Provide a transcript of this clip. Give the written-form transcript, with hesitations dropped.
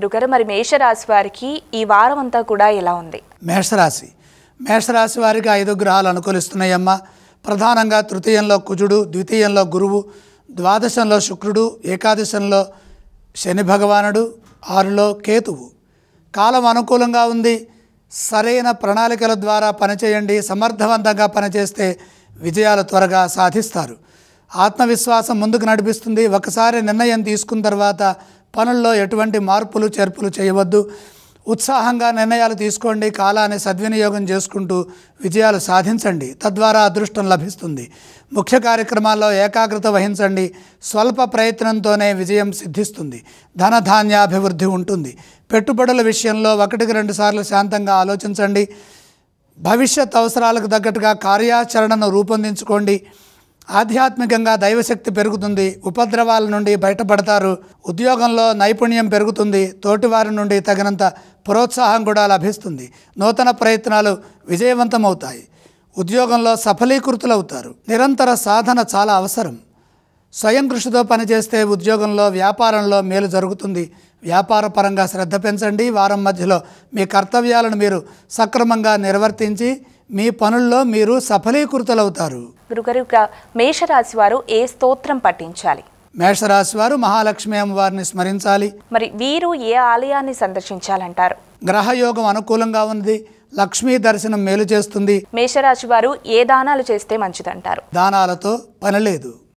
గురుగారు మరి మేషరాశి వారికి ఈ వారం అంతా కూడా ఎలా ఉంది? మేషరాశి వారికి 5 గ్రహాలు అనుకూలిస్తున్నాయమ్మా. ప్రధానంగా తృతీయంలో కుజుడు, ద్వితీయంలో గురువు, ద్వాదశంలో శుక్రుడు, ఏకాదశంలో శని భగవానుడు, 6లో కేతువు. కాలం అనుకూలంగా ఉంది. సరైన ప్రణాళికల ద్వారా పనిచేయండి. సమర్థవంతంగా పనిచేస్తే విజయాలు త్వరగా సాధిస్తారు. ఆత్మవిశ్వాసం ముందుకు నడిపిస్తుంది. ఒకసారి నిర్ణయం తీసుకున్న తర్వాత పనుల్లో ఎటువంటి మార్పులు చేర్పులు చేయవద్దు. ఉత్సాహంగా నిర్ణయాలు తీసుకోండి. కాలాన్ని సద్వినియోగం చేసుకుంటూ విజయాలు సాధించండి. తద్వారా అదృష్టం లభిస్తుంది. ముఖ్య కార్యక్రమాల్లో ఏకాగ్రత వహించండి. స్వల్ప ప్రయత్నంతోనే విజయం సిద్ధిస్తుంది. ధనధాన్యాభివృద్ధి ఉంటుంది. పెట్టుబడుల విషయంలో 1-2 సార్లు శాంతంగా ఆలోచించండి. భవిష్యత్ అవసరాలకు తగ్గట్టుగా కార్యాచరణను రూపొందించుకోండి. ఆధ్యాత్మికంగా దైవశక్తి పెరుగుతుంది. ఉపద్రవాల నుండి బయటపడతారు. ఉద్యోగంలో నైపుణ్యం పెరుగుతుంది. తోటివారి నుండి తగినంత ప్రోత్సాహం కూడా లభిస్తుంది. నూతన ప్రయత్నాలు విజయవంతమవుతాయి. ఉద్యోగంలో సఫలీకృతులవుతారు. నిరంతర సాధన చాలా అవసరం. స్వయం కృషితో పనిచేస్తే ఉద్యోగంలో, వ్యాపారంలో మేలు జరుగుతుంది. వ్యాపార పరంగా శ్రద్ధ పెంచండి. వారం మధ్యలో మీ కర్తవ్యాలను మీరు సక్రమంగా నిర్వర్తించి మీ పనుల్లో మీరు సఫలీకృతులవుతారు. గురుగారు, మేషరాశి వారు ఏ స్తోత్రం పఠించాలి? మేషరాశి వారు మహాలక్ష్మి అమ్మవారిని స్మరించాలి. మరి వీరు ఏ ఆలయాన్ని సందర్శించాలంటారు? గ్రహయోగం అనుకూలంగా ఉంది. లక్ష్మీ దర్శనం మేలు చేస్తుంది. మేషరాశి వారు ఏ దానాలు చేస్తే మంచిదంటారు? దానాలతో పని లేదు.